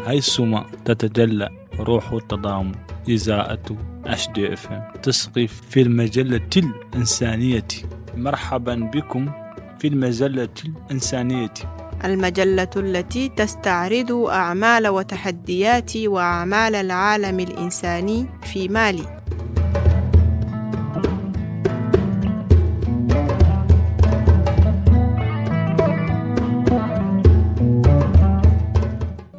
حيثما تتجلى روح التضامن. إذاعة HDFM تسقي في المجلة الإنسانية. مرحبا بكم في المجلة الإنسانية، المجلة التي تستعرض أعمال وتحديات وأعمال العالم الإنساني في مالي.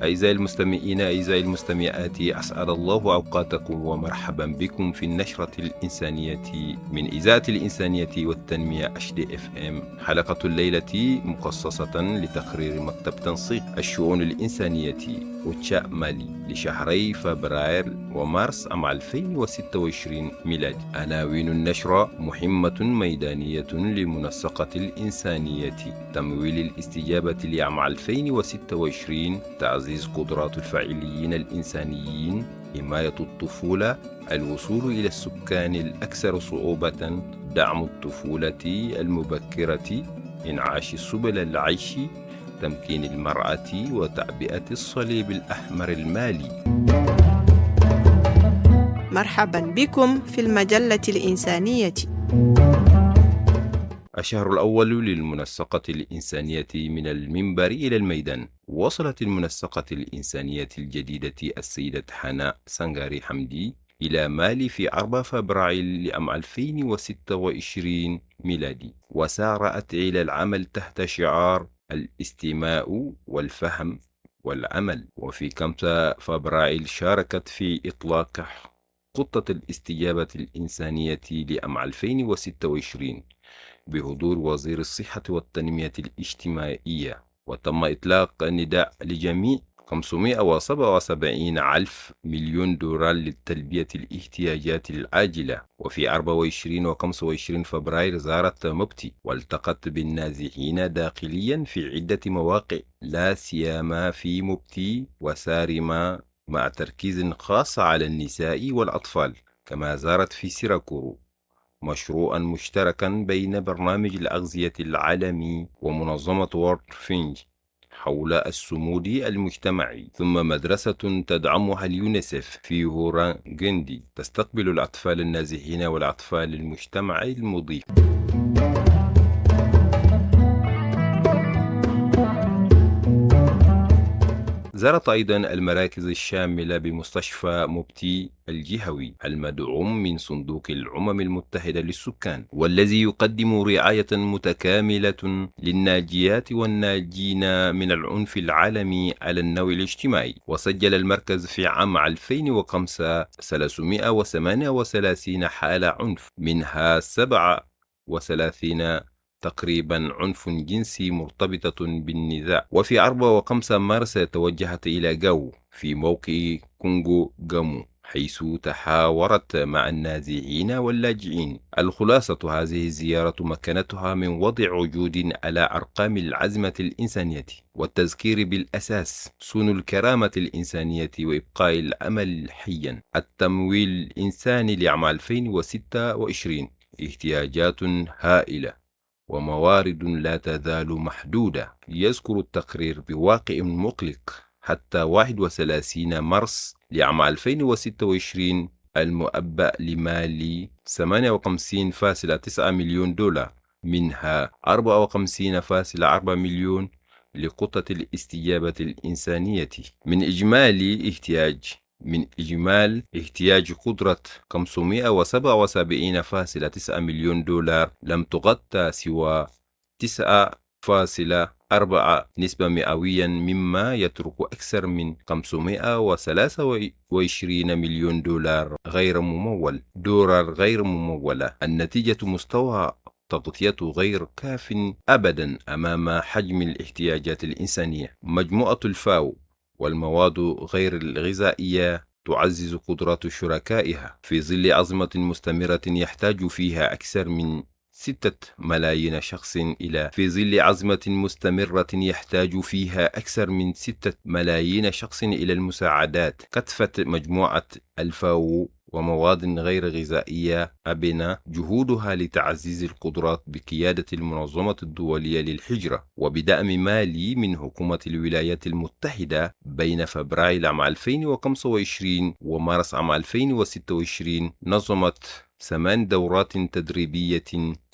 أعزائي المستمعين، أعزائي المستمعات، أسعد الله أوقاتكم ومرحبا بكم في النشرة الإنسانية من إذاعة الإنسانية والتنمية HDFM. حلقة الليلة مخصصة لتقرير مكتب تنسيق الشؤون الإنسانية وتشاء مالي لشهري فبراير ومارس عام 2026 ميلادي. عناوين النشرة: مهمة ميدانية لمنسقة الإنسانية، تمويل الاستجابة لعام 2026، تعزيز قدرات الفاعلين الإنسانيين، حماية الطفولة، الوصول إلى السكان الأكثر صعوبة، دعم الطفولة المبكرة، إنعاش سبل العيش، تمكين المرأة، وتعبئة الصليب الأحمر المالي. مرحبا بكم في المجلة الإنسانية. الشهر الأول للمنسقة الإنسانية من المنبر إلى الميدان. وصلت المنسقة الإنسانية الجديدة السيدة حناء سنغاري حمدي إلى مالي في 4 فبراير لعام 2026 ميلادي، وسارعت إلى العمل تحت شعار الاستماع والفهم والعمل. وفي 5 فبراير شاركت في إطلاق خطة الاستجابة الإنسانية لعام 2026 بحضور وزير الصحة والتنمية الاجتماعية، وتم إطلاق نداء لجميع 577 ألف مليون دولار لتلبية الاحتياجات العاجلة. وفي 24 و 25 فبراير زارت مبتي والتقت بالنازحين داخليا في عدة مواقع، لا سيما في مبتي وسارما، مع تركيز خاص على النساء والأطفال. كما زارت في سيراكورو مشروعا مشتركا بين برنامج الأغذية العالمي ومنظمة وورد فينج حول الصمود المجتمعي، ثم مدرسة تدعمها اليونيسف في هورانغندي تستقبل الأطفال النازحين والأطفال المجتمع المضيف. زارت أيضا المراكز الشاملة بمستشفى مبتي الجهوي المدعوم من صندوق الأمم المتحدة للسكان، والذي يقدم رعاية متكاملة للناجيات والناجين من العنف العالمي على النوع الاجتماعي. وسجل المركز في عام 2005 338 حالة عنف، منها 37 تقريبا عنف جنسي مرتبطة بالنزاع. وفي 4 و5 مارس توجهت إلى جو في موقع كونغو جامو، حيث تحاورت مع النازحين واللاجئين. الخلاصة: هذه الزيارة مكنتها من وضع وجود على أرقام العزمة الإنسانية والتذكير بالأساس صون الكرامة الإنسانية وإبقاء الأمل حيا. التمويل الإنساني لعام 2026: احتياجات هائلة وموارد لا تزال محدودة. يذكر التقرير بواقع مقلق: حتى 31 مارس لعام 2026 المؤبأ لمالي 58.9 مليون دولار، منها 54.4 مليون لخطة الاستجابة الإنسانية. من إجمال احتياج قدرة 577.9 مليون دولار، لم تغطى سوى 9.4 نسبة مئويا، مما يترك أكثر من 523 مليون دولار غير ممولة. النتيجة مستوى تغطية غير كاف أبدا أمام حجم الاحتياجات الإنسانية. مجموعة الفاو والمواد غير الغذائية تعزز قدرات شركائها في ظل أزمة مستمرة يحتاج فيها أكثر من 6 ملايين شخص إلى المساعدات. كثفت مجموعة الفاو ومواد غير غذائية أبنى جهودها لتعزيز القدرات بقيادة المنظمة الدولية للهجرة وبدعم مالي من حكومة الولايات المتحدة. بين فبراير عام 2025 ومارس عام 2026 نظمت 8 دورات تدريبية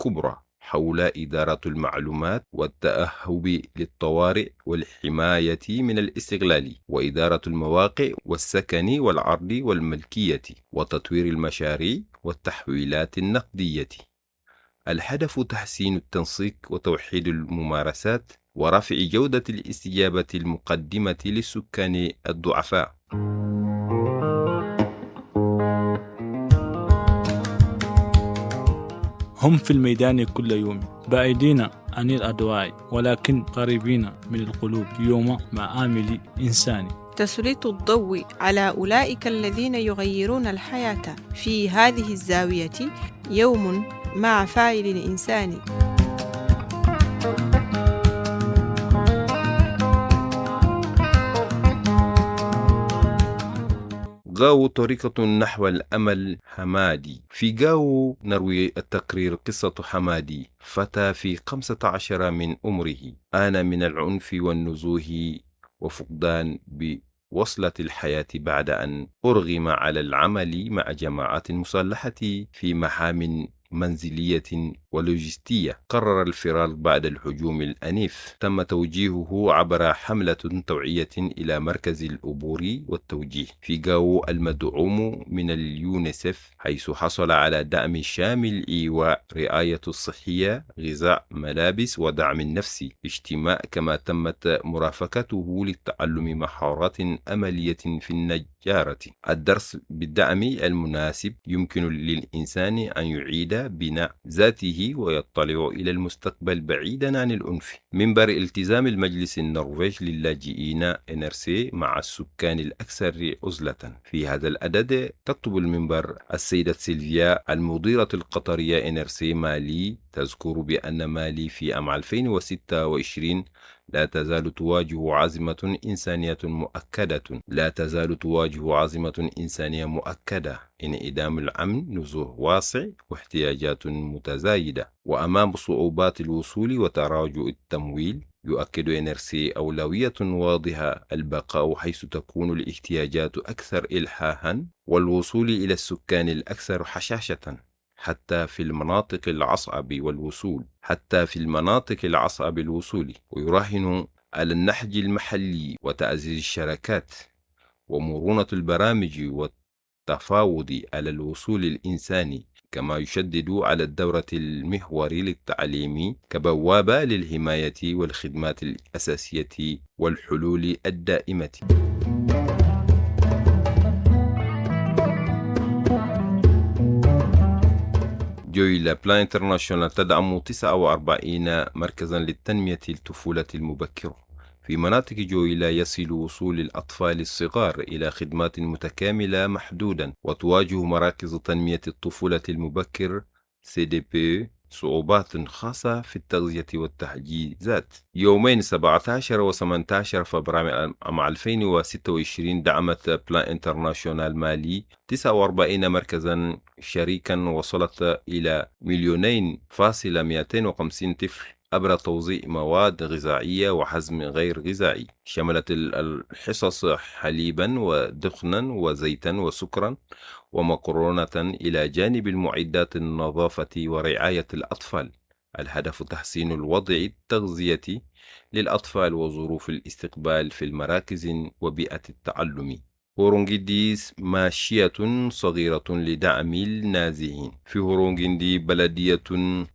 كبرى حول إدارة المعلومات والتأهب للطوارئ والحماية من الاستغلال وإدارة المواقع والسكن والعرض والملكية وتطوير المشاريع والتحويلات النقدية. الهدف تحسين التنسيق وتوحيد الممارسات ورفع جودة الاستجابة المقدمة للسكان الضعفاء. هم في الميدان كل يوم بعيدين عن الأدواء ولكن قريبين من القلوب يوم مع آمل إنساني. تسليط الضوء على أولئك الذين يغيرون الحياة في هذه الزاوية يوم مع فاعل الإنسان. غاو طريقة نحو الأمل حمادي. في غاو نروي التقرير قصة حمادي، فتى في 15 من عمره آن من العنف والنزوه وفقدان بوصلة الحياة بعد أن أرغم على العمل مع جماعات مسلحة في مهام منزلية ولوجستية. قرر الفرار بعد الهجوم الأنيف. تم توجيهه عبر حملة توعية إلى مركز العبور والتوجيه في غاو المدعوم من اليونيسف، حيث حصل على دعم شامل إيواء، رعاية الصحية، غذاء، ملابس ودعم نفسي اجتماع، كما تمت مرافقته للتعلم مهارات أملية في النجارة. الدرس بالدعم المناسب يمكن للإنسان أن يعيد بناء ذاته ويطلع إلى المستقبل بعيدا عن العنف. منبر التزام المجلس النرويج للاجئين NRC مع السكان الأكثر عزلة. في هذا العدد تكتب المنبر السيدة سيلفيا المديرة القطرية NRC مالي تذكر بأن مالي في عام 2026 لا تزال تواجه عزمة إنسانية مؤكدة. لا تزال تواجه عزمة إنسانية مؤكدة، انعدام الأمن، نزوح واسع، واحتياجات متزايدة. وأمام صعوبات الوصول وتراجع التمويل، يؤكد NRC أولوية واضحة البقاء حيث تكون الاحتياجات أكثر إلحاحا والوصول إلى السكان الأكثر حشاشة، حتى في المناطق العصب الوصول. ويراهن على النهج المحلي وتعزيز الشراكات ومرونة البرامج والتفاوض على الوصول الإنساني، كما يشدد على الدورة المحور للتعليم كبوابة للحماية والخدمات الأساسية والحلول الدائمة. جويلا بلان انترناشونال تدعم 49 مركزا للتنمية الطفولة المبكرة. في مناطق جويلا يصل وصول الأطفال الصغار إلى خدمات متكاملة محدودا، وتواجه مراكز تنمية الطفولة المبكر CDP صعوبات خاصة في التغذية والتحجيزات. يومين 17 و 18 فبراير عام 2026 دعمت بلان انترناشونال مالي 49 مركزا شريكا وصلت إلى 2,250,000 طفل عبر توزيع مواد غذائية وحزم غير غذائي. شملت الحصص حليبا ودخنا وزيتا وسكرا ومقرونة إلى جانب المعدات النظافة ورعاية الأطفال. الهدف تحسين الوضع التغذية للأطفال وظروف الاستقبال في المراكز وبيئة التعلم. هورونغيديس ماشية صغيرة لدعم النازحين. في هورونغيندي بلدية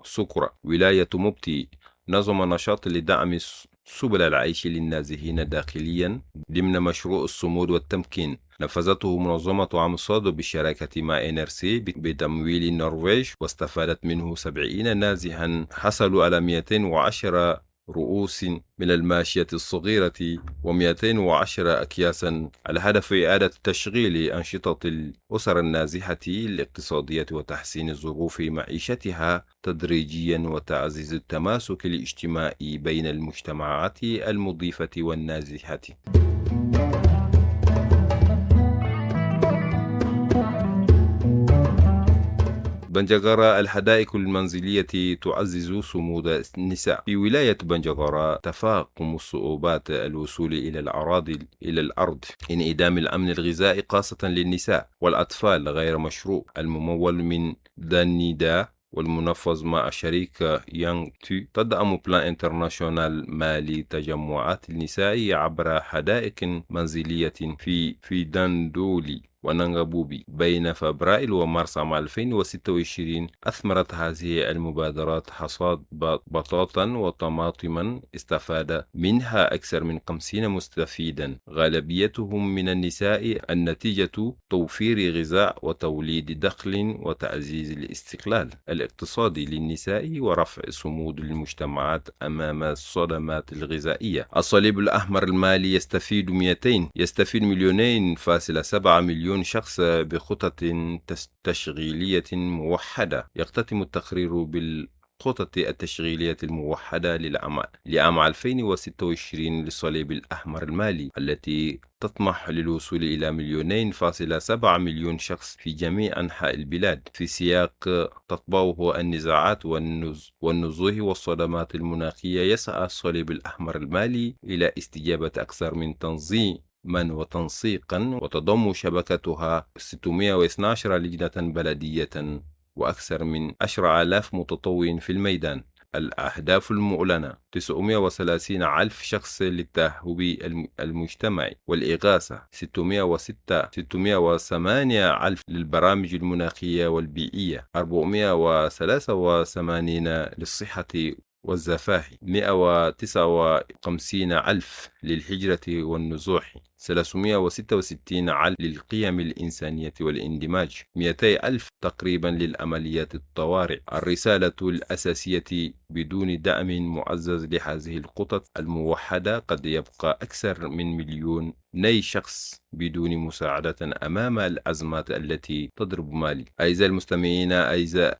سكرة ولاية مبتي نظم نشاط لدعم سبل العيش للنازحين داخليا ضمن مشروع الصمود والتمكين. نفذته منظمة عام صاد بالشراكة مع NRC بتمويل النرويج، واستفادت منه 70 نازحا حصلوا على 210 رؤوس من الماشية الصغيرة و210 أكياسا. الهدف إعادة تشغيل أنشطة الأسر النازحة الاقتصادية وتحسين ظروف معيشتها تدريجيا وتعزيز التماسك الاجتماعي بين المجتمعات المضيفة والنازحة. بنجغرة الحدائق المنزلية تعزز صمود النساء. في ولاية بنجغرة تفاقم الصعوبات الوصول إلى الأرض، انعدام الأمن الغذائي خاصة للنساء والأطفال غير مشروع الممول من دانيدا والمنفذ مع شريك يانغ تو. تدعم بلان انترناشونال مالي تجمعات النساء عبر حدائق منزلية في داندولي ونانغابوبي بين فبراير ومارس عام 2026. أثمرت هذه المبادرات حصاد بطاطا وطماطما استفاد منها أكثر من 50 مستفيدا، غالبيتهم من النساء، النتيجة توفير غذاء وتوليد دخل وتعزيز الاستقلال الاقتصادي للنساء ورفع صمود المجتمعات أمام الصدمات الغذائية. الصليب الأحمر المالي يستفيد 2.7 مليون شخص بخطط تشغيلية موحدة. يختتم التقرير بالخطط التشغيلية الموحدة لعام 2026 للصليب الأحمر المالي، التي تطمح للوصول إلى 2.7 مليون شخص في جميع أنحاء البلاد، في سياق تطبعه النزاعات والنزوح والصدمات المناخية. يسعى الصليب الأحمر المالي إلى استجابة أكثر من تنظيم وتنسيقا، وتضم شبكتها 612 لجنة بلدية وأكثر من 10,000 متطوع في الميدان. الأهداف المعلنة: 930,000 شخص للتأهب المجتمعي والإغاثة، 608,000 للبرامج المناخية والبيئية، 483 للصحة والزفاف، 159,000 للهجرة والنزوح، 366,000 للقيم الإنسانية والاندماج، 200,000 تقريبا للعمليات الطوارئ. الرسالة الأساسية: بدون دعم معزز لهذه الخطط الموحدة قد يبقى أكثر من مليون شخص بدون مساعدة أمام الأزمات التي تضرب مالي. أعزائي المستمعين،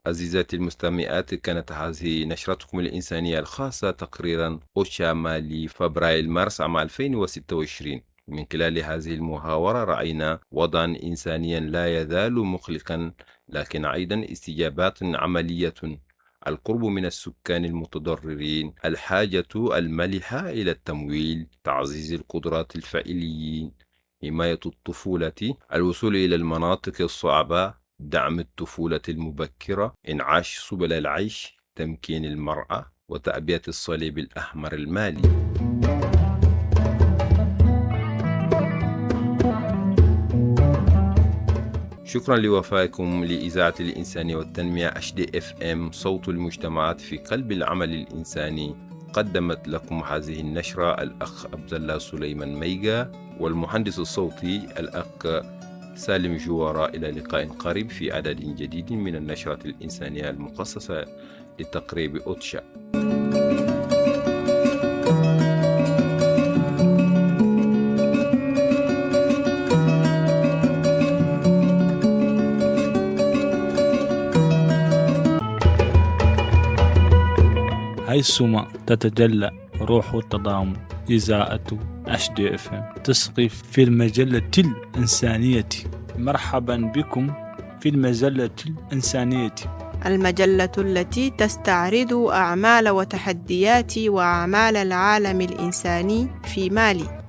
عزيزاتي المستمعات، كانت هذه نشرتكم الإنسانية الخاصة تقريرا أوتشا مالي فبراير مارس عام 2026. من خلال هذه المحاورة رأينا وضعا إنسانيا لا يزال مقلقا، لكن أيضا استجابات عملية: القرب من السكان المتضررين، الحاجة الملحة إلى التمويل، تعزيز القدرات الفاعلين، حماية الطفولة، الوصول إلى المناطق الصعبة، دعم الطفولة المبكرة، إنعاش سبل العيش، تمكين المرأة، وتعبئة الصليب الأحمر المالي. شكرا لوفائكم لإذاعة الإنسانية والتنمية HDFM صوت المجتمعات في قلب العمل الإنساني. قدمت لكم هذه النشرة الأخ عبد الله سليمان ميغا، والمهندس الصوتي الأخ سالم جوارا. إلى لقاء قريب في عدد جديد من النشرة الإنسانية المخصصة لتقريب أوتشا. حيثما تتجلى روح التضامن، إذاعة HDFM تسقي في المجلة الإنسانية. مرحبا بكم في المجلة الإنسانية، المجلة التي تستعرض أعمال وتحديات وأعمال العالم الإنساني في مالي.